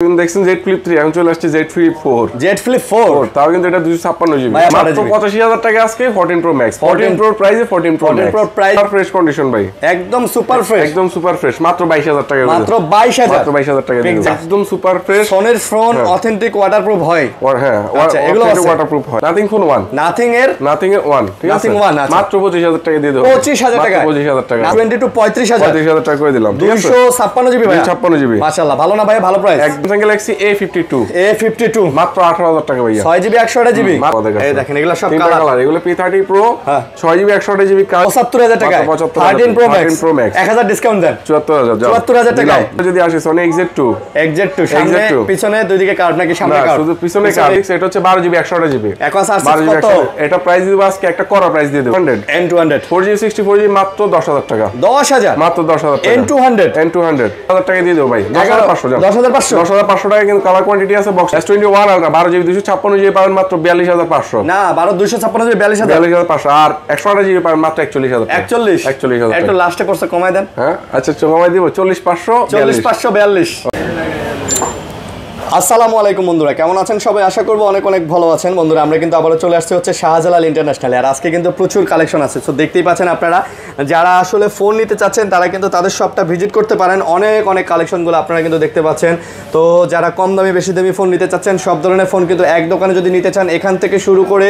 দেখছেন Z Flip 3 এখন চলে আসছে Z Flip 4 Z Flip 4 তাও কিন্তু এটা 256 জিবি মাত্র 85000 টাকা আজকে 14 Pro Max 14 Pro প্রাইসে 14 Pro Max price fresh condition ভাই একদম সুপার ফ্রেশ মাত্র 22000 টাকা মাত্র 22000 টাকা একদম সুপার ফ্রেশ সোনির ফোন অথেন্টিক ওয়াটারপ্রুফ হয় হ্যাঁ আচ্ছা এগুলো ওয়াটারপ্রুফ হয় নাথিং ফোন 1 নাথিং এর 1 ঠিক আছে মাত্র 25000 টাকা দিয়ে দেব 25000 টাকা 25000 টাকা 22 35000 টাকা করে দিলাম 256 জিবি ভাই 256 জিবি মাশাআল্লাহ ভালো না ভাই ভালো প্রাইস Samsung Galaxy A52 মাত্র 18000 টাকা ভাইয়া 6 জিবি 128 জিবি এই দেখেন এগুলা সব কালার এগুলো P30 Pro 6 জিবি 128 জিবি 75000 টাকা 13 Pro Max 1000 ডিসকাউন্ট দেন 74000 টাকা যদি আসে Sony XZ2 সামনে পিছনে দুই দিকে কার্ড নাকি সামনে কার্ড শুধু পিছনে কার্ড এটা হচ্ছে 12 জিবি 128 জিবি কত এটা প্রাইস দিব আজকে একটা করা প্রাইস দিয়ে দেব 100 N200 4GB 64GB মাত্র 10000 টাকা 10000 মাত্র 10000 টাকা N200 1000 টাকা দিয়ে দেব ভাই 10500 টাকা কিন্তু কালার কোয়ান্টিটি আছে box S21 ultra 12GB 256GB পাবেন মাত্র 42200 না 256GB 42500 আর 128GB পাবেন মাত্র 41000 একটু লাস্টে করছে কমাই দেন হ্যাঁ আচ্ছা কমাই দিব 40542 আসসালামু আলাইকুম বন্ধুরা কেমন আছেন সবাই আশা করব অনেক অনেক ভালো আছেন বন্ধুরা আমরা কিন্তু আবারো চলে আসছে হচ্ছে শাহজালাল ইন্টারন্যাশনাল আর আজকে কিন্তু প্রচুর কালেকশন আছে সো দেখতেই পাচ্ছেন আপনারা যারা আসলে ফোন নিতে চাচ্ছেন তারা কিন্তু তাদের শপটা ভিজিট করতে পারেন অনেক কালেকশনগুলো আপনারা কিন্তু দেখতে পাচ্ছেন তো যারা কম দামি বেশি দামি ফোন নিতে চাচ্ছেন সব ধরনের ফোন কিন্তু এক দোকানে যদি নিতে চান এখান থেকে শুরু করে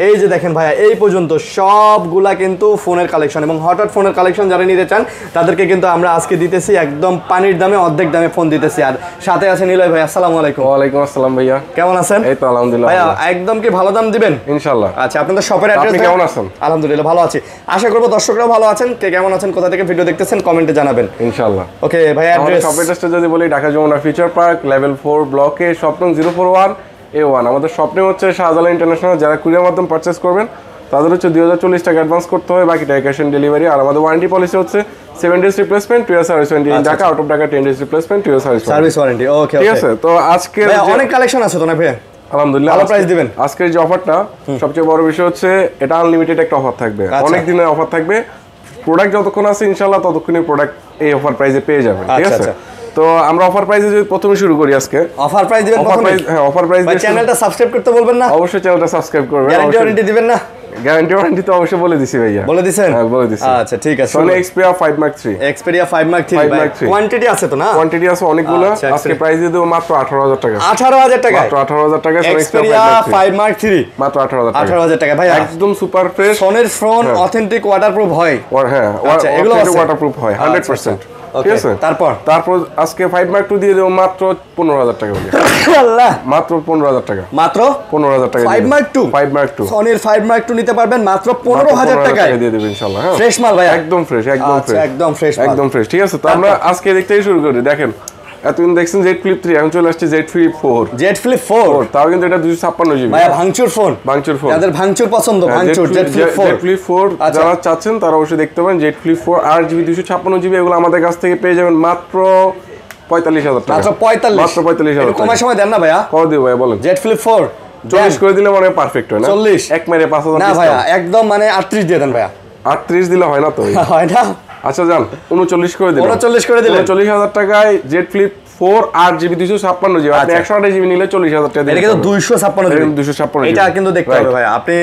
এই যে দেখেন ভাইয়া এই পর্যন্ত সবগুলা কিন্তু ফোনের কালেকশন এবং হঠাৎ ফোনের কালেকশন যারা নিতে চান তাদেরকে কিন্তু আমরা আজকে দিতেছি একদম পানির দামে অর্ধেক দামে ফোন দিতেছি আর সাথে আছে নিলয় ভাই আসসালামু ওয়ালাইকুম আসসালাম ভাইয়া কেমন আছেন এই তো আলহামদুলিল্লাহ ভাইয়া একদম কি ভালো দাম দিবেন ইনশাআল্লাহ আচ্ছা আপনাদের শপের অ্যাড্রেস আপনি কেমন আছেন আলহামদুলিল্লাহ ভালো আছি আশা করব দর্শকরাও ভালো আছেন কে কেমন আছেন কোথা থেকে ভিডিও দেখতেছেন কমেন্টে জানাবেন ইনশাআল্লাহ ওকে ভাই অ্যাড্রেস শপের অ্যাড্রেসটা যদি বলি Dhaka Jamuna future park level 4 ব্লকে শপ নং 041 A1 আমাদের শপ নেম হচ্ছে শাহজালাল ইন্টারন্যাশনাল যারা কুরিয়ার মাধ্যমে পারচেজ করবেন তাদের হচ্ছে 2040 টাকা অ্যাডভান্স করতে হবে বাকি টাকা ক্যাশ অন ডেলিভারি আর আমাদের ওয়ারেন্টি পলিসি হচ্ছে 7 days replacement 2 years service warranty in Dhaka out of Dhaka 10 days replacement 2 years service warranty ওকে ঠিক আছে তো আজকে অনেক কালেকশন আছে তো না ভাই আলহামদুলিল্লাহ ভালো প্রাইস দিবেন আজকের যে অফারটা সবচেয়ে বড় বিষয় হচ্ছে এটা আনলিমিটেড একটা অফার থাকবে অনেক দিনের অফার থাকবে প্রোডাক্ট যতক্ষণ আছে ইনশাআল্লাহ ততক্ষণই প্রোডাক্ট এই অফার প্রাইসে পেয়ে যাবেন ঠিক আছে তো আমরা অফার প্রাইসে যদি প্রথমে শুরু করি আজকে অফার প্রাইস দিবেন প্রথমে হ্যাঁ অফার প্রাইস দিয়ে চ্যানেলটা সাবস্ক্রাইব করতে বলবেন না অবশ্যই চ্যানেলটা সাবস্ক্রাইব করবেন গ্যারান্টি ওয়ারেন্টি দিবেন না গ্যারান্টি তো অবশ্যই বলে দিছি ভাইয়া বলে দিবেন হ্যাঁ বলে দিছি আচ্ছা ঠিক আছে Sony Xperia 5 Mark 3 Xperia 5 Mark 3 quantity আছে তো না কোয়ান্টিটি আছে অনেকগুলো আজকে প্রাইস দিয়ে দেব মাত্র 18000 টাকা 18000 টাকা মাত্র 18000 টাকা Sony Xperia 5 Mark 3 মাত্র 18000 টাকা 18000 টাকা ভাই একদম সুপার ফ্রেশ সোনির ফোন অথেন্টিক ওয়াটারপ্রুফ হয় হ্যাঁ এগুলো ওয়াটারপ্রুফ হয় 100% ঠিক আছে তারপর আজকে 5 Mark 2 দিয়ে দেব মাত্র 15000 টাকা আল্লাহ মাত্র 15000 টাকা মাত্র 15000 টাকা 5 Mark 2 সোনির 5 Mark 2 নিতে পারবেন মাত্র 15000 টাকা দিয়ে দেব ইনশাআল্লাহ হ্যাঁ ফ্রেশ মাল ভাই একদম ফ্রেশ একদম ফ্রেশ ঠিক আছে তো আমরা আজকে দেখতেই শুরু করি দেখেন এতদিন দেখছেন Z Flip 3 এখন চলে আসছে Z Flip 4 Z Flip 4 তাও কিন্তু এটা 256 জিবি ভাই ভাঙচুর ফোন যাদের ভাঙচুর পছন্দ ভাঙচুর Z Flip 4 যারা চাচ্ছেন তারা অবশ্যই দেখতে পারেন Z Flip 4 8GB 256GB এগুলো আমাদের কাছ থেকে পেয়ে যাবেন মাত্র 45000 টাকা মাত্র 45000 কমার সময় দেন না ভাইয়া কত দিব ভাই বলেন Z Flip 4 40 করে দিলে মানে পারফেক্ট হয় না 40 এক মেরে 5000 না ভাইয়া একদম মানে 38 দিয়ে দেন ভাইয়া 38 দিলে হয় না তো হয় না আচ্ছা যান 39 করে দিলেন 49000 টাকায় Z Flip 4 8GB 256GB আপনি 128GB নিলে 40000 টাকা এটা কিন্তু 256 এটা কিন্তু দেখতে হবে ভাই আপনি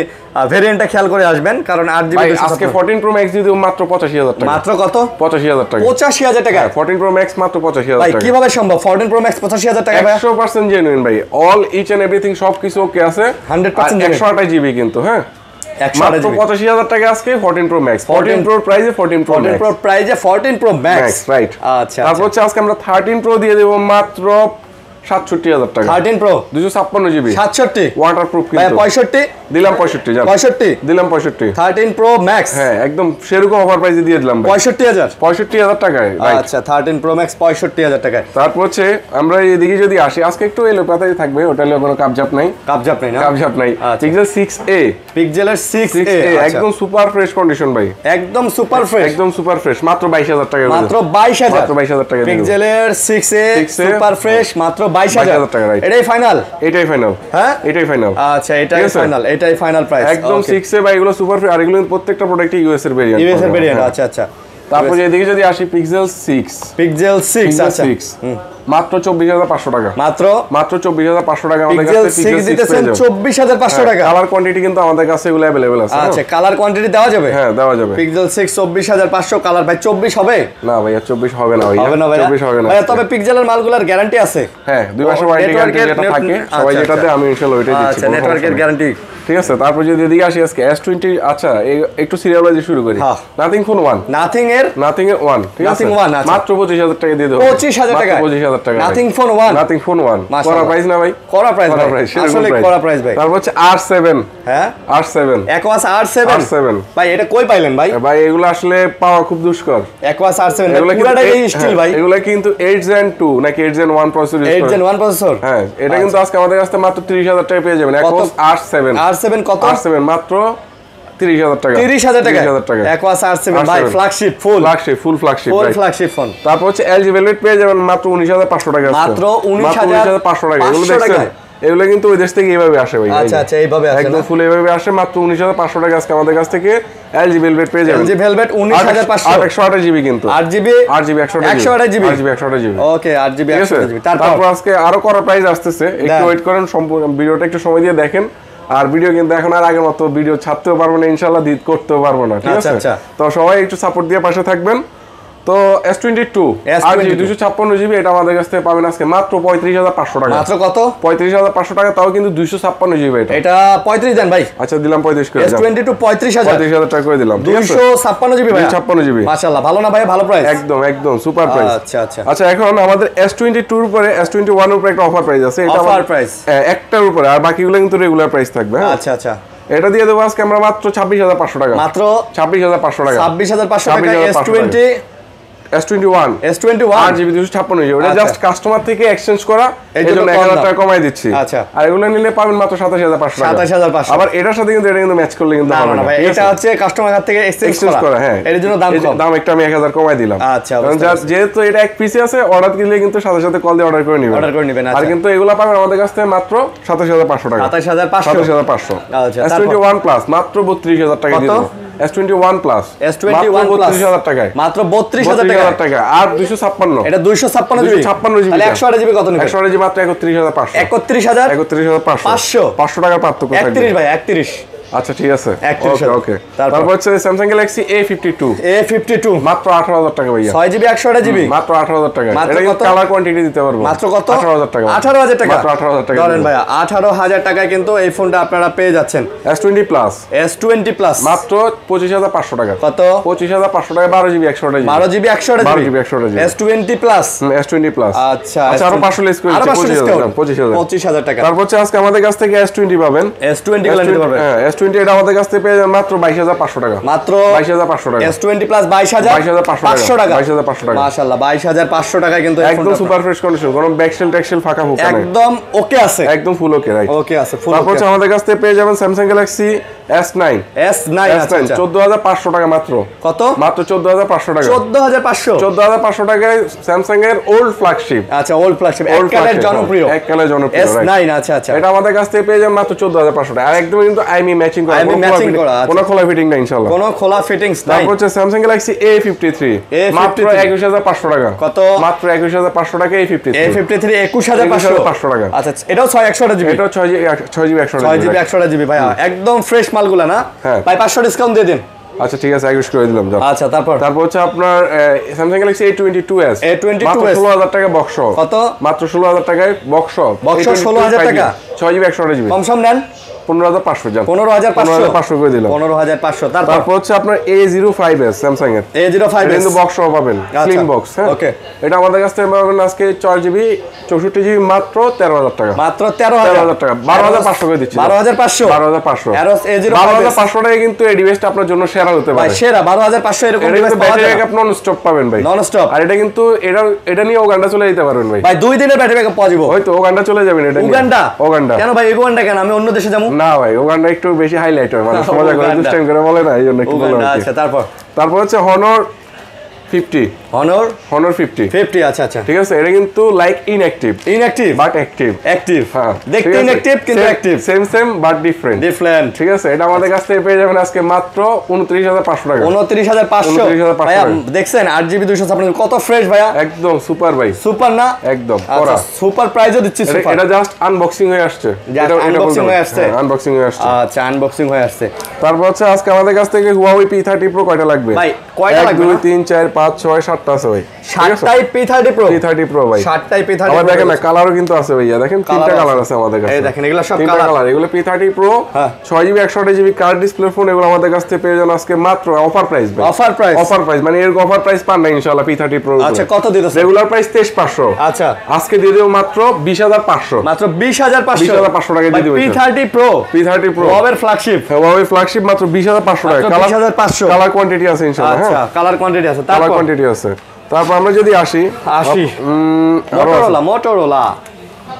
ভেরিয়েন্টটা খেয়াল করে আসবেন কারণ 8GB আজকে 14 Pro Max দিয়ে মাত্র 85000 টাকা মাত্র কত 85000 টাকা 85000 টাকা 14 Pro Max মাত্র 85000 ভাই টাকা কিভাবে সম্ভব 14 Pro Max 85000 টাকা ভাই 100% জেনুইন ভাই অল ইচ এন্ড এভরিথিং সবকিছু ওকে আছে 100% 128GB কিন্তু হ্যাঁ 85000 টাকা আজকে 14 Pro Max 14 Pro প্রাইসে 14 Pro Pro Max রাইট আচ্ছা তারপর হচ্ছে আজকে আমরা 13 Pro দিয়ে দেব মাত্র 67000 টাকা 13 Pro 256GB 67 ওয়াটারপ্রুফ ভাই কিন্তু 65 দিলাম 65 জান 65 দিলাম 65 13 Pro Max হ্যাঁ একদম সেরকম অফার প্রাইসে দিয়ে দিলাম ভাই 65000 টাকায় আচ্ছা 13 Pro Max 65000 টাকায় তারপর হচ্ছে আমরা এদিকে যদি আসি আজকে একটু এলো পাতাই থাকবে ওটা হলো কোনো কাপজাপ নাই না কাপজাপ নাই Pixel 6a Pixel 6a একদম সুপার ফ্রেশ কন্ডিশন ভাই একদম সুপার ফ্রেশ মাত্র 22000 টাকা মাত্র 22000 টাকা Pixel 6a সুপার ফ্রেশ মাত্র 22000 টাকা রাইট এটাই ফাইনাল হ্যাঁ এটাই ফাইনাল আচ্ছা এটাই ফাইনাল প্রাইস একদম 6a ভাই এগুলো সুপার ফ্রেশ আর এগুলো প্রত্যেকটা প্রোডাক্টই ইউএস এর ভেরিয়েন্ট আচ্ছা তারপর এদিকে যদি আসি Pixel 6 আচ্ছা মাত্র 24500 টাকা, মাত্র 24500 টাকা আমাদের পিক্সেল কাছে 6 দিতেছেন 24500 টাকা। কালার কোয়ান্টিটি কিন্তু আমাদের কাছে এগুলো अवेलेबल আছে। আচ্ছা, কালার কোয়ান্টিটি দেওয়া যাবে? হ্যাঁ দেওয়া যাবে। পিক্সেল 6 24500 কালার ভাই 24 হবে? না ভাইয়া 24 হবে না ভাইয়া, হবে না ভাইয়া, 24 হবে না ভাইয়া। তবে পিক্সেলের মালগুলোর গ্যারান্টি আছে? হ্যাঁ 2 মাসের ওয়ারেন্টি গ্যারান্টি যেটা থাকে সবাই যেটাতে আমি ইনশাআল্লাহ ওইটাই দিচ্ছি। আচ্ছা, নেটওয়ার্কের গ্যারান্টি, ঠিক আছে। তারপর যদি এদিকে আসি আজকে S20, আচ্ছা একটু সিরিয়াল ওয়াইজ শুরু করি। নাথিং ফোন 1, নাথিং এর 1, ঠিক আছে, Nothing 1, আচ্ছা। মাত্র 25000 টাকা দিয়ে দেব। 25000 টাকা, 25000 টাকা নাথিং ফোন 1, নাথিং ফোন 1 করা প্রাইস না ভাই, করা প্রাইস ভাই, আসলে করা প্রাইস ভাই। তারপর হচ্ছে R7, হ্যাঁ R7 Aquas R7 ভাই, এটা কই পাইলেন ভাই? ভাই এগুলো আসলে পাওয়া খুব দুষ্কর। Aquas R7 এগুলো পুরাটাই স্টিল ভাই। এগুলো কিন্তু 8 Gen 2 নাকি 8 Gen 1 প্রসেসর ইউজ করে। 8 Gen 1 প্রসেসর, হ্যাঁ এটা কিন্তু আজকে আমাদের কাছে মাত্র 30000 টাকা পেয়ে যাবেন। Aquas R7 কত? R7 মাত্র 30000 টাকা, 30000 টাকা, 30000 টাকা। Aquas R7 ভাই, ফ্ল্যাগশিপ ফুল ফ্ল্যাগশিপ ফোন। তারপর হচ্ছে LG Velvet পেয়ে যাবেন মাত্র 19500 টাকা, মাত্র 19500 টাকা। এগুলো দেখছেন, এগুলো কিন্তু ওই দেশ থেকে এইভাবে আসে ভাই। আচ্ছা আচ্ছা, এইভাবে আসে একদম ফুল এইভাবে আসে, মাত্র 19500 টাকা আজকে আমাদের কাছ থেকে LG Velvet পেয়ে যাবেন। LG Velvet 19500, 128 জিবি কিন্তু 8GB 128 জিবি। ওকে 8GB 128GB। তারপর আজকে আরো করা প্রাইস আসতেছে, একটু ওয়েট করেন, সম্পূর্ণ ভিডিওটা একটু সময় দিয়ে দেখেন। আর ভিডিও কিন্তু এখন আর আগের মতো ভিডিও ছাড়তেও পারবো না ইনশাআল্লাহ, করতেও পারবো না, ঠিক আছে। তো সবাই একটু সাপোর্ট দিয়ে পাশে থাকবেন। তো S22 256GB এটা আমাদের কাছ থেকে পাবেন আজকে মাত্র 35500 টাকা। মাত্র কত? 35500 টাকা, তাও কিন্তু 256GB এটা 35 দেন ভাই। আচ্ছা দিলাম 35 করে। S22 35000 টাকা করে দিলাম, 256GB ভাই, 256GB মাশাআল্লাহ, ভালো না ভাই? ভালো প্রাইস, একদম একদম সুপার প্রাইস। আচ্ছা আচ্ছা আচ্ছা, এখন আমাদের S22 এর উপরে S21 এর উপরে একটা অফার প্রাইস আছে। এটা অফার প্রাইস একটার উপরে, আর বাকিগুলো কিন্তু রেগুলার প্রাইস থাকবে। আচ্ছা আচ্ছা, এটা দিয়ে দেবো আজকে আমরা মাত্র 26500 টাকা, মাত্র 26500 টাকা, 26500 টাকা। S21 8GB 256GB, ওটা জাস্ট কাস্টমার থেকে এক্সচেঞ্জ করা, এজন্য 1000 টাকা কমাই দিচ্ছি। আচ্ছা, আর এগুলো নিলে পাবেন মাত্র 27500 টাকা। 27500, আবার এটার সাথে কিন্তু এটা কিন্তু ম্যাচ করলে কিন্তু হবে না ভাই, এটা হচ্ছে কাস্টমার কাছ থেকে এক্সচেঞ্জ করা। হ্যাঁ, এর জন্য দাম কম, দাম একটু আমি 1000 কমাই দিলাম। আচ্ছা, কারণ যেহেতু এটা এক পিসে আছে, অর্ডার দিলে কিন্তু সাথে সাথে কল দিয়ে অর্ডার করে নেবেন। আর কিন্তু এগুলো পাবেন আমাদের কাছ থেকে মাত্র 27500 টাকা, 27500। আচ্ছা, S21 প্লাস মাত্র 32000 টাকা দিয়ে দেব। S21 প্লাস 32000 টাকায়, মাত্র 32000 টাকা। আর 256, এটা 256GB, তাহলে 128GB কত নেবেন? 128GB মাত্র 31500, 31500, 500 টাকা পার্থক্য থাকবে। 31 ভাই, 31। আচ্ছা ঠিক আছে, 31। ওকে। তারপর হচ্ছে Samsung Galaxy A52 মাত্র 18000 টাকা ভাইয়া, 6GB 128GB মাত্র 18000 টাকা। মাত্র এটা কিন্তু কত? কালার কোয়ান্টিটি দিতে পারবো মাত্র কত? 18000 টাকা, 18000 টাকা, মাত্র 18000 টাকা ধরেন ভাইয়া, 18000 টাকায় কিন্তু এই ফোনটা আপনারা পেয়ে যাচ্ছেন। S20 প্লাস মাত্র 25500 টাকা। কত? 25500 টাকা, 12GB 128GB, 12GB 128GB। S20 plus, S20 plus. আচ্ছা, আরো 500 লেস করে 25000 টাকা। তারপর হচ্ছে আজকে আমাদের কাছ থেকে S20 পাবেন। S20 গুলো নিতে পারবেন। হ্যাঁ, S20 এটা আমাদের কাছ থেকে পেয়ে যাবেন মাত্র 22500 টাকা, মাত্র 22500 টাকা। S20 প্লাস 22500 টাকা, 22500 টাকা। মাশাআল্লাহ, 22500 টাকা কিন্তু একদম সুপার ফ্রেশ কন্ডিশন, কোনো ব্যাকসেল ট্যাক্সেল ফাঁকা ফোকা নাই, একদম ওকে আছে, একদম ফুল ওকে, রাইট, ওকে আছে, ফুল তারপর ওকে। আমাদের কাছ থেকে পেয়ে যাবেন Samsung Galaxy S9 আচ্ছা 14500 টাকা মাত্র। কত? মাত্র 14500 টাকা, 14500 টাকায় Samsung এর ওল্ড ফ্ল্যাগশিপ। আচ্ছা, ওল্ড ফ্ল্যাগশিপ, এক কালার জনপ্রিয়, S9। আচ্ছা আচ্ছা, এটা আমাদের কাছ থেকে পেয়ে যাবেন মাত্র 14500 টাকা। আর একদম কিন্তু আইমি ম্যাচিং করা, কোনো খোলা ফিটিং না ইনশাআল্লাহ, কোনো খোলা ফিটিংস নাই। তারপর হচ্ছে Samsung Galaxy A53 মাত্র 21500 টাকা। কত? মাত্র 21500 টাকা A53 21500 টাকা। আচ্ছা, এটাও 6/128GB, এটাও 6GB 128GB ভাই, একদম ফ্রেশ মালগুলা না ভাই, 500 ডিসকাউন্ট দিয়ে দেন। আচ্ছা ঠিক আছে, 21 করে দিলাম। আচ্ছা, তারপর হচ্ছে আপনার Samsung Galaxy A22s মাত্র 16000 টাকা বক্স। কত? মাত্র 16000 টাকায় বক্স 16000 টাকা, 6GB 128GB, কম সম নেন, 15500 জান, 15500 করে দিলাম, 15500। তারপর হচ্ছে আপনার A05s Samsung এর, A05s কিন্তু বক্স সহ পাবেন, স্লিম বক্স। হ্যাঁ, ওকে, এটা আমাদের কাছ থেকে পাবেন আজকে 4GB 64GB মাত্র 13000 টাকা, মাত্র 13000 টাকা, 12500 করে দিচ্ছি, 12500 Eros A05s 12500 টাকা কিন্তু এই ডিভাইসটা আপনার জন্য সেরা হতে পারে ভাই, সেরা 12500 এরকম ডিভাইস পাওয়া যায়, ব্যাটারি ব্যাকআপ নন স্টপ পাবেন ভাই, নন স্টপ। আর এটা কিন্তু এটা নিয়ে ওগান্ডা চলে যেতে পারবেন ভাই, 2 দিনের ব্যাটারি ব্যাকআপ পাওয়া যাবে, হয়তো ওগান্ডা চলে যাবেন। এটা ওগান্ডা কেন ভাই? ওগান্ডা কেন? আমি অন্য দেশে যাবো না ভাই, ওগান্ডা একটু বেশি হাইলাইট হয়, মানে মজা করে দুষ্টাইম করে বলে না, এই জন্য একটু বললাম। আচ্ছা, তারপর হচ্ছে Honor 50 Honor Honor 50 50 আচ্ছা আচ্ছা ঠিক আছে এটা কিন্তু লাইক ইনঅ্যাক্টিভ বাট অ্যাক্টিভ হ্যাঁ দেখতে ইনঅ্যাক্টিভ কিন্তু অ্যাক্টিভ সেম বাট ডিফারেন্ট ঠিক আছে এটা আমাদের কাছ থেকে পেয়ে যাবেন আজকে মাত্র 29500 টাকা 29500 ভাইয়া দেখছেন 8GB 256 কত ফ্রেশ ভাইয়া একদম সুপার ভাই সুপার না একদম আচ্ছা সুপার প্রাইজও দিচ্ছি সুপার এটা জাস্ট আনবক্সিং হয়ে আসছে আনবক্সিং হয়ে আসছে আচ্ছা আনবক্সিং হয়ে আসছে তারপর হচ্ছে আজকে আমাদের কাছ থেকে Huawei P30 Pro কয়টা লাগবে ভাই কয়টা লাগবে 1 2 3 4 5 6 7টা আছে ভাই 7টাই P30 Pro ভাই 7টাই P30 Pro দেখেন না কালারও কিন্তু আছে ভাইয়া দেখেন তিনটা কালার আছে আমাদের কাছে এই দেখেন এগুলো সব কালার এগুলো P30 Pro 6GB 128GB card display phone এগুলো আমাদের কাছ থেকে পেয়ে যাবেন আজকে মাত্র অফার প্রাইস ভাই অফার প্রাইস মানে এর অফার প্রাইস পান না ইনশাআল্লাহ P30 Pro আচ্ছা কত দিতেছ রেগুলার প্রাইস 23500 আচ্ছা আজকে দিয়ে দেব মাত্র 20500 মাত্র 20500 টাকা দিয়ে দেব P30 Pro Huawei flagship flagship মাত্র 20500 টাকা 20500 কালার কোয়ান্টিটি আছে ইনশাআল্লাহ আচ্ছা কালার কোয়ান্টিটি আছে কালার কোয়ান্টিটি আছে তারপর আমরা যদি আসি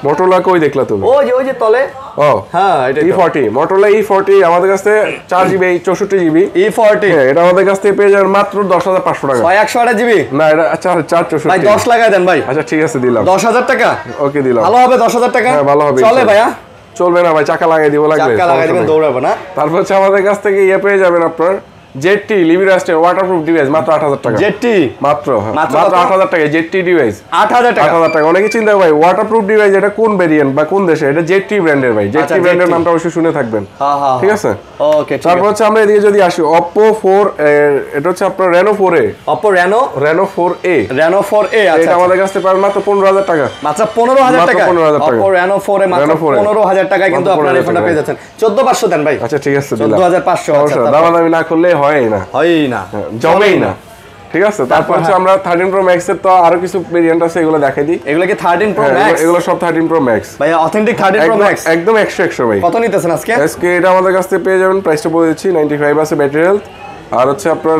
মোটরোলা কই দেখলা তুমি ওই যে তলে ও হ্যাঁ এটা E40 মোটরোলা E40 আমাদের কাছে 4GB 64GB E40 এটা আমাদের কাছ থেকে পেয়ে যাবেন মাত্র 10500 টাকা 128GB না এটা 464 ভাই 10 লাগাই দেন ভাই আচ্ছা ঠিক আছে দিলাম 10000 টাকা ওকে দিলাম ভালো হবে 10000 টাকা হ্যাঁ ভালো হবে চলে ভাইয়া চলবে না ভাই চাকা লাগাই দিব লাগবে চাকা লাগাই দিবেন দৌড়াবে না তারপর হচ্ছে আমাদের কাছ থেকে ইয়ে পেয়ে যাবেন আপনার জেটি লিভিরাস্টের ওয়াটারপ্রুফ ডিভাইস মাত্র 8000 টাকা জেটি মাত্র 8000 টাকা জেটি ডিভাইস 8000 টাকা অনেকে চিন্তা ভাই ওয়াটারপ্রুফ ডিভাইস এটা কোন ভেরিয়েন্ট বা কোন দেশে এটা জেটি ব্র্যান্ডের ভাই জেটি ব্র্যান্ডের নামটা অবশ্যই শুনে থাকবেন হ্যাঁ ঠিক আছে ওকে তারপর হচ্ছে আমরা এদিকে যদি আসি Oppo 4 এটা হচ্ছে আপনার Reno 4a Oppo Reno 4a আচ্ছা এটা আমাদের কাছে পাবেন মাত্র 15000 টাকা মাত্র 15000 টাকা 15000 টাকা Oppo Reno 4 এ মাত্র 15000 টাকায় কিন্তু আপনারা এই ফোনটা পেয়ে যাচ্ছেন 14500 দেন ভাই আচ্ছা ঠিক আছে দিলাম 14500 আচ্ছা দামাদামি না করলে হয় না জমেই না ঠিক আছে তারপর হচ্ছে আমরা 13 Pro Max এর তো আরো কিছু ভেরিয়েন্ট আছে এগুলো দেখাই দিই এগুলো কি 13 Pro Max এগুলো সব 13 Pro Max ভাই অথেন্টিক 13 Pro Max একদম 100 ভাই কত নিতেছেন আজকে এটা আমাদের কাছ থেকে পেয়ে যাবেন প্রাইসটা বলে দিচ্ছি 95 আছে ব্যাটারি হেলথ আর হচ্ছে আপনার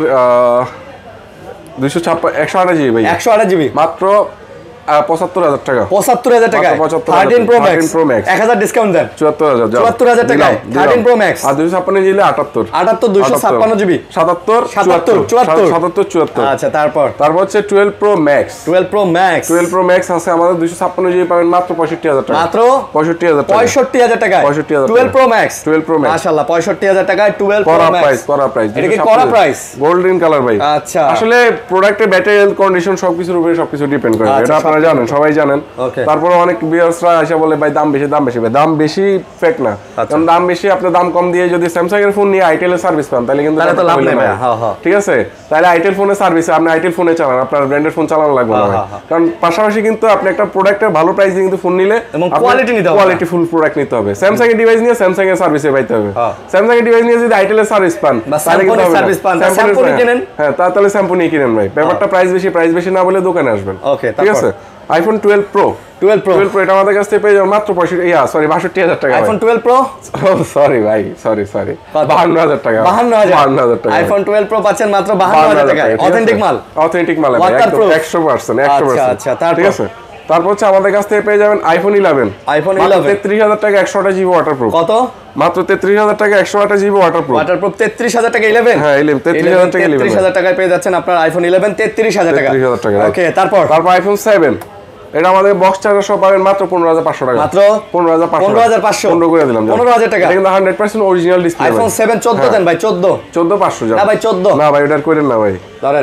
128GB ভাই 128GB মাত্র 75000 টাকা 75000 টাকা 13 Pro Max 1000 ডিসকাউন্ট দেন 74000 টাকা 13 Pro Max আর 256 জিবি 78 256GB 77 আচ্ছা তারপর হচ্ছে 12 Pro Max 12 Pro Max আছে আমাদের 256 জিবি পাবেন মাত্র 65000 টাকা মাত্র 65000 টাকা 12 Pro Max মাশাআল্লাহ 65000 টাকায় 12 Pro Max করা প্রাইস এটা কি করা প্রাইস গোল্ডেন কালার ভাই আচ্ছা আসলে প্রোডাক্টের ব্যাটারি হেলথ কন্ডিশন সবকিছুর উপরে সবকিছু ডিপেন্ড করে এটা আপনারা জানেন সবাই জানেন তারপর অনেক ভিউয়ার্সরা এসে বলে ভাই দাম বেশি দাম বেশি ফেক না কারণ দাম বেশি আপনি দাম কম দিয়ে যদি স্যামসাং এর ফোন নিয়ে আইটেল এর সার্ভিস পান তাহলে কিন্তু লাভ নেই ভাই ঠিক আছে তাহলে আইটেল ফোনের সার্ভিস আপনি আইটেল ফোনে চালান আপনার ব্র্যান্ডের ফোন চালানো লাগবে না কারণ পাশাপাশি কিন্তু আপনি একটা প্রোডাক্টের ভালো প্রাইস দিয়ে কিন্তু ফোন নিলে কোয়ালিটি ফুল প্রোডাক্ট নিতে হবে স্যামসাং এর ডিভাইস নিয়ে স্যামসাং এর সার্ভিসে পাইতে হবে স্যামসাং এর ডিভাইস নিয়ে যদি আইটেল এর সার্ভিস পান তাহলে কিন্তু সার্ভিস পান স্যাম্পল কিনেন হ্যাঁ তাহলে স্যাম্পল নিয়ে কিনেন ভাই ব্যাপারটা প্রাইস বেশি না বলে দোকানে আসবেন ওকে ঠিক আছে iPhone 12 Pro এটা আমাদের কাছে পেয়ে যাবেন মাত্র 62000 টাকা iPhone 12 Pro সরি ভাই সরি 52000 টাকা 52000 টাকা iPhone 12 Pro পাচ্ছেন মাত্র 52000 টাকা অথেন্টিক মাল ভাই একদম 100% আচ্ছা ঠিক আছে তারপর হচ্ছে আমাদের কাছ থেকে পেয়ে যাবেন iPhone 11 33000 টাকা 128GB ওয়াটারপ্রুফ কত মাত্র 33000 টাকা 128GB ওয়াটারপ্রুফ 33000 টাকা 11 হ্যাঁ 33000 টাকা 33000 টাকায় পেয়ে যাচ্ছেন আপনার iPhone 11 33000 টাকা ওকে তারপর iPhone 7 এটা আমাদের বক্স চার্জার সহ পাবেন মাত্র 15500 টাকা মাত্র 15500 15 করে দিলাম 15000 টাকা এটা কিন্তু 100% অরিজিনাল ডিসপ্লে iPhone 7 14 দেন ভাই 14500 না ভাই 14 না ভাই অর্ডার করেন না ভাই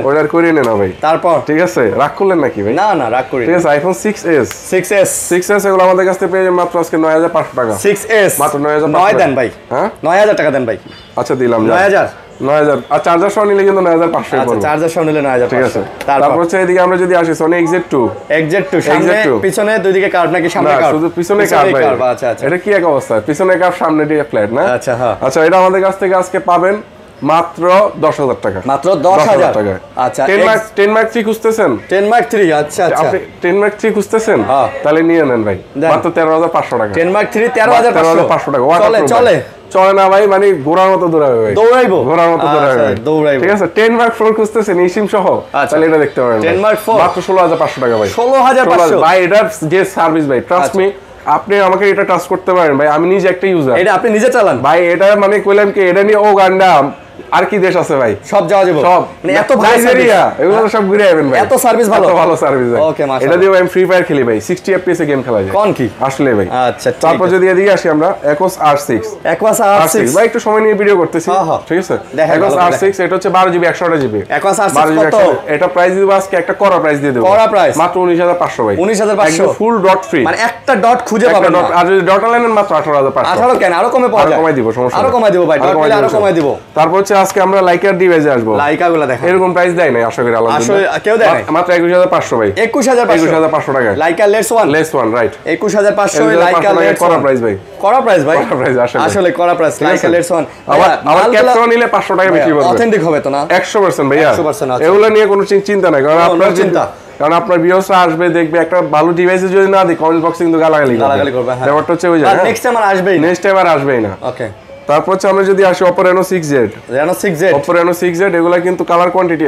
অর্ডার করিয়ে নেন না ভাই তারপর ঠিক আছে রাগ করলেন নাকি ভাই না রাগ করি ঠিক আছে iPhone 6s এগুলো আমাদের কাছ থেকে পেয়ে যাবেন মাত্র আজকে 9500 টাকা 6s মাত্র 9500 9 দেন ভাই হ্যাঁ 9000 টাকা দেন ভাই আচ্ছা দিলাম 9000 আর চার্জার সহ নিলে কিন্তু 9500 আচ্ছা চার্জার সহ নিলে 9000 ঠিক আছে তারপর হচ্ছে এদিকে আমরা যদি আসি Sony XZ2 সামনে পিছনে দুই দিকে কার্ভ নাকি সামনে কার্ভ শুধু পিছনে কার্ভ আচ্ছা এটা কি এক অবস্থা পিছনে কার্ভ সামনে দিয়ে ফ্ল্যাট না আচ্ছা হ্যাঁ আচ্ছা এটা আমাদের কাছ থেকে আজকে পাবেন মাত্র 10000 টাকা মাত্র 10000 টাকা আচ্ছা 10 Mark 3 খুঁজতেছেন 10 Mark 3 আচ্ছা আপনি 10 Mark 3 খুঁজতেছেন তাহলে নিয়ে নেন ভাই মাত্র 13500 টাকা 10 Mark 3 13500 টাকা চলে না ভাই মানে ঘোড়ার মতো দৌড়াবে ভাই ঘোড়ার মতো দৌড়াবে ঠিক আছে 10 Mark 4 খুঁজতেছেন এই সিম সহ তাহলে এটা দেখতে পারেন 10 Mark 4 মাত্র 16500 টাকা ভাই 16500 ভাই এটা যে সার্ভিস ভাই ট্রাস্ট মি আপনি আমাকে এটা ট্রাস্ট করতে পারেন ভাই আমি নিজে একটা ইউজার এটা আপনি নিজে চালান ভাই এটা মানে কইলাম কি এটা নিয়ে ও গান্ডা আর কি দেশ আছে ভাই, সব যাওয়া যাবে সব, মানে এত ভালো নাইজেরিয়া এগুলো সব ঘুরে যাবেন ভাই, এত সার্ভিস ভালো, এত ভালো সার্ভিস ভাই। ওকে মাশাআল্লাহ। এটা দিয়ে আমি ফ্রি ফায়ার খেলি ভাই, 60 এফপিএস এ গেম খেলা যায় কোন কি আসলে ভাই। আচ্ছা তারপর যদি এদিকে আসি আমরা একোস R6, একোয়াস R6 ভাই একটু সময় নিয়ে ভিডিও করতেছি, হ্যাঁ। ঠিক আছে। দেখেন, একোস ভালো করে R6 এটা হচ্ছে 12GB 128GB, Aquos R6 12GB কত? এটা প্রাইস দিব আজকে একটা করা প্রাইস দিয়ে দেব, করা price? মাত্র 19500 ভাই, 19500 একদম ফুল ডট ফ্রি, মানে একটা ডট খুঁজে একটা পাবেন না। ডট, আর যদি ডট লাইনের মাত্র 18500। 18 কেন আরো কমে পাওয়া আরো যায়, কমাই দিব, সমস্যা আরো নেই। কমাই দিব ভাই, ডট নিলে আরো কমাই দিব। তারপর হচ্ছে আজকে আমরা লাইকার ডিভাইসে আসবো, লাইকাগুলো দেখেন, এরকম প্রাইস দেয় নাই আশা করি আসলে আলহামদুলিল্লাহ, কেউ দেয় নাই। মাত্র 21500 ভাই, 21500 21500 টাকা, Leica let's one less one right, 21500 Leica 21500 let's করা ওয়ান প্রাইস ভাই, করা প্রাইস ভাই, করা price আসলে। আসলে করা প্রাইস লাইকা লেটস ওয়ান। আবার ক্যাপটন নিলে 500 টাকা বেশি পড়বে, অথেন্টিক হবে তো না? 100% ভাইয়া, 100% আছে। এগুলো নিয়ে কোনো চিন্তা নাই, কারণ কোনো আপনার চিন্তা। কারণ আপনার ভিউয়ার্সরা আসবে দেখবে একটা ভালো ডিভাইসে যদি না দিই কমেন্ট বক্সে কিন্তু গালাগালি করবে, হ্যাঁ। ব্যাপারটা হচ্ছে ওই আর জায়গা, নেক্সট টাইম আর আসবেই না। নেক্সট টাইম আর আসবেই না। ওকে, তারপর হচ্ছে আমরা যদি আসি Oppo Reno 6Z, Reno 6Z, Oppo Reno 6Z এগুলা কিন্তু কালার কোয়ান্টিটি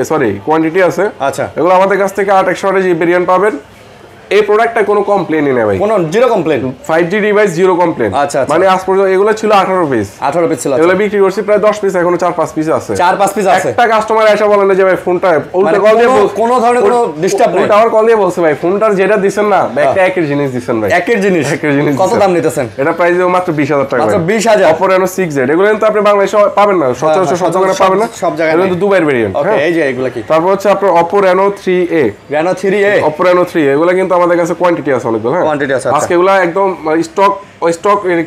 আছে, আচ্ছা এগুলো আমাদের কাছ থেকে 8 ভেরিয়েন্ট পাবেন। এই প্রোডাক্টটা কোনো কমপ্লেনই নেই ভাই, কোনো zero complain, 5G device zero complain, আচ্ছা, আচ্ছা। মানে আজ পর্যন্ত এগুলো ছিল 18 পিস, 18 পিস ছিল, এগুলো বিক্রি করছি প্রায় 10 পিস, এখনো 4-5 পিস আছে, 4-5 পিস আছে। একটা কাস্টমার এসে বলেন না যে ভাই ফোনটা উল্টা মানে কল দিয়ে কোনো ধরনের কোনো ডিস্টার্ব নাই, উল্টা আমার কল দিয়ে বলছে ভাই ফোনটার যেটা দিবেন না একটা একের জিনিস দিবেন ভাই, একের জিনিস। একের জিনিস কত দিছেন। দাম নিতেছেন? এটা প্রাইস দেব মাত্র 20000 টাকা, মাত্র ভাই। 20000 Oppo Reno 6Z এগুলো কিন্তু আপনি বাংলাদেশে পাবেন না, সচরাচর সব জায়গায় পাবেন না, সব জায়গায় এগুলো নাই। কিন্তু দুবাইয়ের ভেরিয়েন্ট। ওকে, এই যে এগুলা কি? তারপর হচ্ছে আপনার Oppo Reno 3A, Reno 3A, Oppo Reno 3 এগুলো কিন্তু আমাদের কাছে কোয়ান্টিটি আছে অনেকগুলো, হ্যাঁ কোয়ান্টিটি আছে, আচ্ছা। আজকে এগুলো একদম স্টক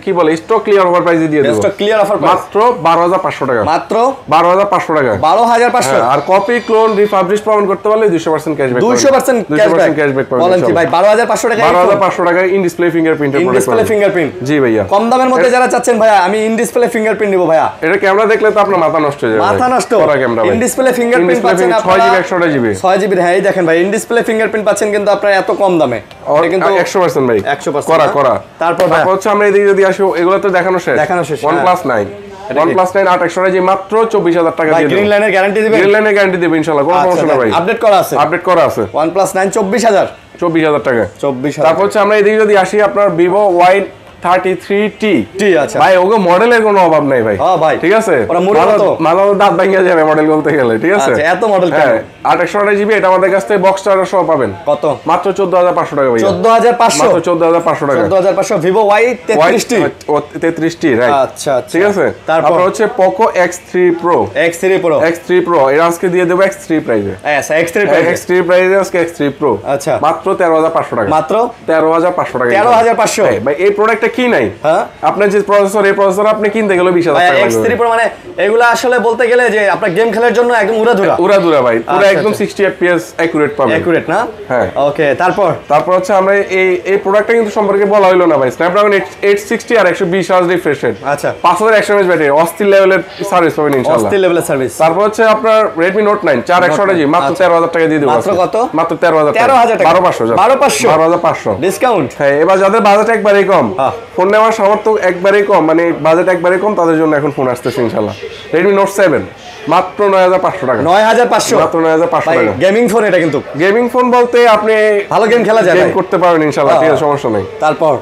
কি বলে স্টক ক্লিয়ার অফার প্রাইসে দিয়ে দেব, স্টক ক্লিয়ার অফার মাত্র 12500 টাকা, মাত্র 12500 টাকা, 12500। আর কপি ক্লোন রিফাবলিশ প্রমাণ করতে পারলে 200% ক্যাশব্যাক, 200% ক্যাশব্যাক পাবেন। বলেন কি ভাই, 12500 টাকা, 12500 টাকা ইন ডিসপ্লে ফিঙ্গারপ্রিন্টের ইন প্রোডাক্ট ডিসপ্লে ফিঙ্গারপ্রিন্ট। জি ভাইয়া, কম দামের মধ্যে যারা চাচ্ছেন ভাইয়া আমি ইন ডিসপ্লে ফিঙ্গারপ্রিন্ট নিব ভাইয়া, এটা ক্যামেরা দেখলে তো আপনার মাথা নষ্ট হয়ে যাবে, মাথা নষ্ট। করা ক্যামেরা ইন ডিসপ্লে ফিঙ্গারপ্রিন্ট পাচ্ছেন আপনারা 6GB 128GB, 6GB, হ্যাঁ এই দেখেন ভাই ইন ডিসপ্লে ফিঙ্গারপ্রিন্ট পাচ্ছেন কিন্তু আপনারা এত কম দামে, এটা কিন্তু 100% ভাই, 100% করা। তারপর ভাই হচ্ছে আমরা এদিকে যদি আসি, এগুলো তো দেখানো শেষ, OnePlus 9, OnePlus 9 8 মাত্র 24000 টাকা দিয়ে গ্রিন লাইনের গ্যারান্টি দিবেন, গ্রিন লাইনের গ্যারান্টি দেব ইনশাআল্লাহ, কোনো সমস্যা না ভাই, আপডেট করা আছে, আপডেট করা আছে। OnePlus 9 24000 টাকা। 24000। তারপর হচ্ছে আমরা এদিকে যদি আসি আপনার Vivo Y33T, আচ্ছা ভাই ওগো মডেলের কোনো অভাব নাই ভাই, হ্যাঁ ভাই ঠিক আছে, ওরা মুড়ে মতো মাঝে দাঁত ভাঙিয়া যাবে মডেল বলতে গেলে, ঠিক আছে, আচ্ছা এত মডেল কেন? হ্যাঁ 8 এটা আমাদের কাছ থেকে বক্স চার্জার সহ পাবেন, কত? মাত্র 14500 টাকা ভাই, 14500, মাত্র 14500 টাকা, 14500 Vivo Y33T, 33T রাইট, আচ্ছা আচ্ছা ঠিক আছে। তারপর হচ্ছে Poco X3 Pro, X3 Pro এর আজকে দিয়ে দেব X3 প্রাইসে, আচ্ছা X3 প্রাইস, X3 প্রাইসে আজকে X3 Pro, আচ্ছা মাত্র 13500 টাকা, মাত্র 13500 টাকা, 13500। ভাই এই প্রোডাক্টটা কি নাই, হ্যাঁ আপনার যে প্রসেসর এই প্রসেসর আপনি কিনতে গেলে 20000 টাকা লাগবে, X3 Pro মানে এগুলা আসলে বলতে গেলে যে আপনার গেম খেলার জন্য একদম উড়াধুরা ভাই, পুরো আচ্ছা, একদম আচ্ছা। 60 fps অ্যাকুরেট পাবেন, অ্যাকুরেট না, হ্যাঁ ওকে তারপর হচ্ছে আমরা এই প্রোডাক্টটা কিন্তু সম্পর্কে বলা হলো না ভাই, Snapdragon 860 আর 120 Hz রিফ্রেশ রেট, আচ্ছা 5100 mAh ব্যাটারি, অস্থির লেভেলের সার্ভিস পাবেন ইনশাআল্লাহ, অস্থির লেভেলের সার্ভিস। তারপর হচ্ছে আপনার Redmi Note 9 4 128GB মাত্র 13000 টাকা দিয়ে দেব, মাত্র কত? মাত্র 13000 টাকা, 13000 টাকা, 12500 ডিসকাউন্ট, হ্যাঁ এবার যাদের বাজেট একবারেই কম, হ্যাঁ। ফোন নেওয়ার সামর্থ্য একবারেই কম, মানে বাজেট একবারেই কম, তাদের জন্য এখন ফোন আসতেছে ইনশাআল্লাহ, Redmi Note 7 মাত্র 9500 টাকা, 9500, মাত্র 9500 ভাই টাকা। গেমিং ফোন এটা কিন্তু গেমিং ফোন বলতে আপনি ভালো গেম খেলা যায় গেম ভাই। করতে পারবেন ইনশাআল্লাহ, ঠিক আছে, সমস্যা নেই।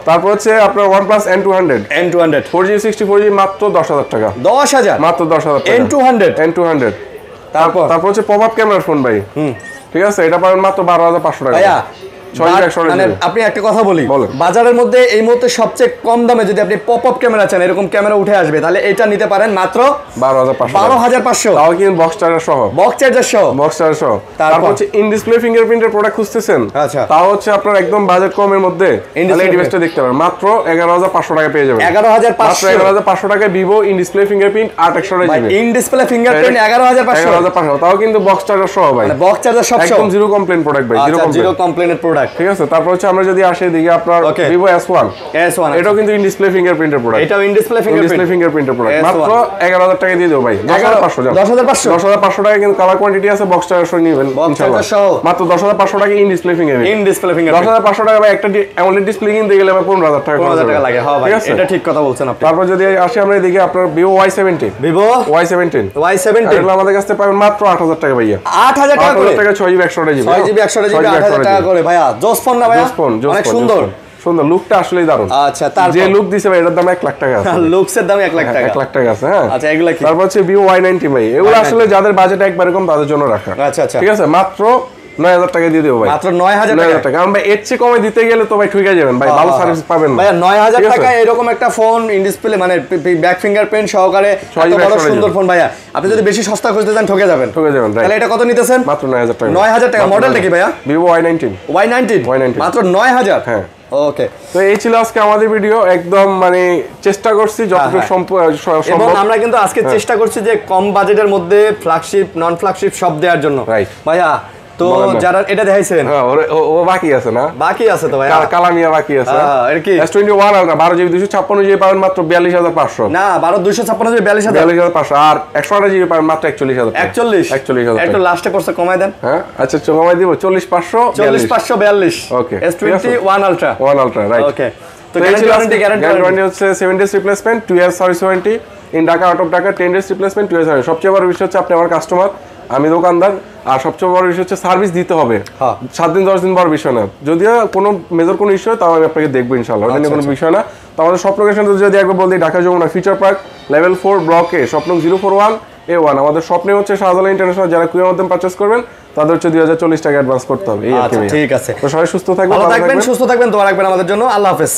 তারপর হচ্ছে আপনার OnePlus N200 4G 64GB মাত্র 10000 টাকা, 10000 মাত্র 10000 টাকা, N200 তারপর হচ্ছে পপআপ ক্যামেরার ফোন ভাই, ঠিক আছে, এটা পাবেন মাত্র 12500 টাকা ভাইয়া। 6GB 128GB। মানে আপনি একটা কথা বলি, বলেন। বাজারের মধ্যে এই মুহূর্তে সবচেয়ে কম দামে যদি আপনি পপ আপ ক্যামেরা চান, এরকম ক্যামেরা উঠে আসবে, তাহলে এটা নিতে পারেন মাত্র 12500, তাও কিন্তু বক্স চার্জার সহ, বক্স চার্জার সহ। তারপর হচ্ছে ইন ডিসপ্লে ফিঙ্গারপ্রিন্টের প্রোডাক্ট খুঁজতেছেন, আচ্ছা। তাও হচ্ছে আপনার একদম বাজেট কমের মধ্যে তাহলে এই ডিভাইসটা দেখতে পারেন, মাত্র 11500 টাকা পেয়ে যাবেন, 11500, 11500 টাকা Vivo in display fingerprint 8 in display fingerprint 11500, 11500, তাও কিন্তু বক্স চার্জার সহ ভাই, বক্স চার্জার সব সহ, একদম জিরো কমপ্লেইন প্রোডাক্ট ভাই, জিরো কমপ্লেনের প্রোডাক্ট, ঠিক আছে। তারপর হচ্ছে আমরা যদি আসি দিকে আপনার Vivo S1, এটাও কিন্তু ইন ডিসপ্লে ফিঙ্গারপ্রিন্টের প্রোডাক্ট, এটাও ইন ডিসপ্লে ফিঙ্গারপ্রিন্টের প্রোডাক্ট, মাত্র 11000 টাকা দিয়ে দেব ভাই, 10500 টাকা, কিন্তু কালার কোয়ান্টিটি আছে, বক্স চার্জার সহ নিবেন ইনশাআল্লাহ, মাত্র 10500 টাকা ইন ডিসপ্লে ফিঙ্গারপ্রিন্ট, 10500 টাকা ভাই, একটা AMOLED ডিসপ্লে কিনতে গেলে 15000 টাকা লাগে, হ্যাঁ ভাই এটা ঠিক কথা বলছেন আপনি। তারপর যদি আসি আমরা এদিকে আপনার Vivo Y17, এগুলো আমাদের কাছ থেকে পাবেন মাত্র 8000 টাকা ভাইয়া, 8000 টাকা করে, 6GB 128GB 6GB 128GB 8000 টাকা করে ভাইয়া, জোস ফোন না ভাইয়া, অনেক সুন্দর। সুন্দর, লুকটা আসলেই দারুণ। আচ্ছা, তারপর যে লুক দিছে ভাই এটার দাম 1 লাখ টাকা আছে। লুকসের দাম 1 লাখ টাকা। 1 লাখ টাকা আছে, হ্যাঁ। আচ্ছা, এগুলা কি? তারপর হচ্ছে Vivo Y90 ভাই, এগুলো আসলে যাদের বাজেট একবার এরকম তাদের জন্য রাখা। আচ্ছা আচ্ছা, ঠিক আছে, মাত্র 9000 টাকা দিয়ে দেবো ভাই। মাত্র 9000 টাকা। কারণ ভাই এর চেয়ে কমে দিতে গেলে তো ভাই ঠকে যাবেন ভাই, ভালো সার্ভিস পাবেন না ভাই। 9000 টাকা এরকম একটা ফোন ইন ডিসপ্লে মানে ব্যাক ফিঙ্গারপ্রিন্ট সহকারে এত বড় সুন্দর ফোন ভাইয়া, আপনি যদি বেশি সস্তা খুঁজতে চান ঠকে যাবেন। তাহলে এটা কত নিতেছেন? মাত্র 9000 টাকা। 9000 টাকা। মডেলটা কি ভাইয়া? Vivo Y90। Y90 মাত্র 9000। হ্যাঁ, ওকে। তো এই ছিল আজকে আমাদের ভিডিও। একদম মানে চেষ্টা করছি যতটুকু সম্ভব। এবং আমরা কিন্তু আজকে চেষ্টা করছি যে কম বাজেটের মধ্যে ফ্ল্যাগশিপ নন ফ্ল্যাগশিপ সব দেওয়ার জন্য। রাইট ভাইয়া, তো যারা এটা দেখাইছেন ও বাকি আছে না? বাকি আছে তো ভাইয়া, কালামিয়া বাকি আছে। এর কি S21 আলট্রা 12GB 256 জিবি পাবেন মাত্র 42500। না, 12256 জিবি 42000। 42500 আর 128 জিবি পাবেন মাত্র 41000। 41000 একটু লাস্টে কোর্সে কমাই দেন। হ্যাঁ, আচ্ছা কমাই দিব 40542। Okay, S21 ultra. 1 ultra, right. Okay. তো গ্যারান্টি হচ্ছে 7 days replacement, 2 years service warranty in Dhaka, out of Dhaka 10 days replacement, 2 years service. সবচেয়ে বড় বিষয় হচ্ছে আপনি আমার কাস্টমার, আমি দোকানদার। আর সবচেয়ে বড় বিষয় হচ্ছে সার্ভিস দিতে হবে। 7 দিন 10 দিন বড় বিষয় না, যদিও কোনো মেজর কোনো ইস্যু হয় তাও আমি আপনাকে দেখবো ইনশাআল্লাহ, ওটা নিয়ে কোনো বিষয় না। তো আমাদের শপ লোকেশনটা যদি একবার বলতে, Dhaka Jamuna future park level 4 ব্লকে স্বপ্ন 041A1। আমাদের স্বপ্নে হচ্ছে শাহজালাল ইন্টারন্যাশনাল। যারা কুরিয়ার মাধ্যমে পারচেজ করবেন তাদের হচ্ছে 2040 টাকা অ্যাডভান্স করতে হবে। এই আর কি। ঠিক আছে, তো সবাই সুস্থ থাকবেন, ভালো থাকবেন, সুস্থ থাকবেন, দোয়া রাখবেন আমাদের জন্য। আল্লাহ হাফেজ।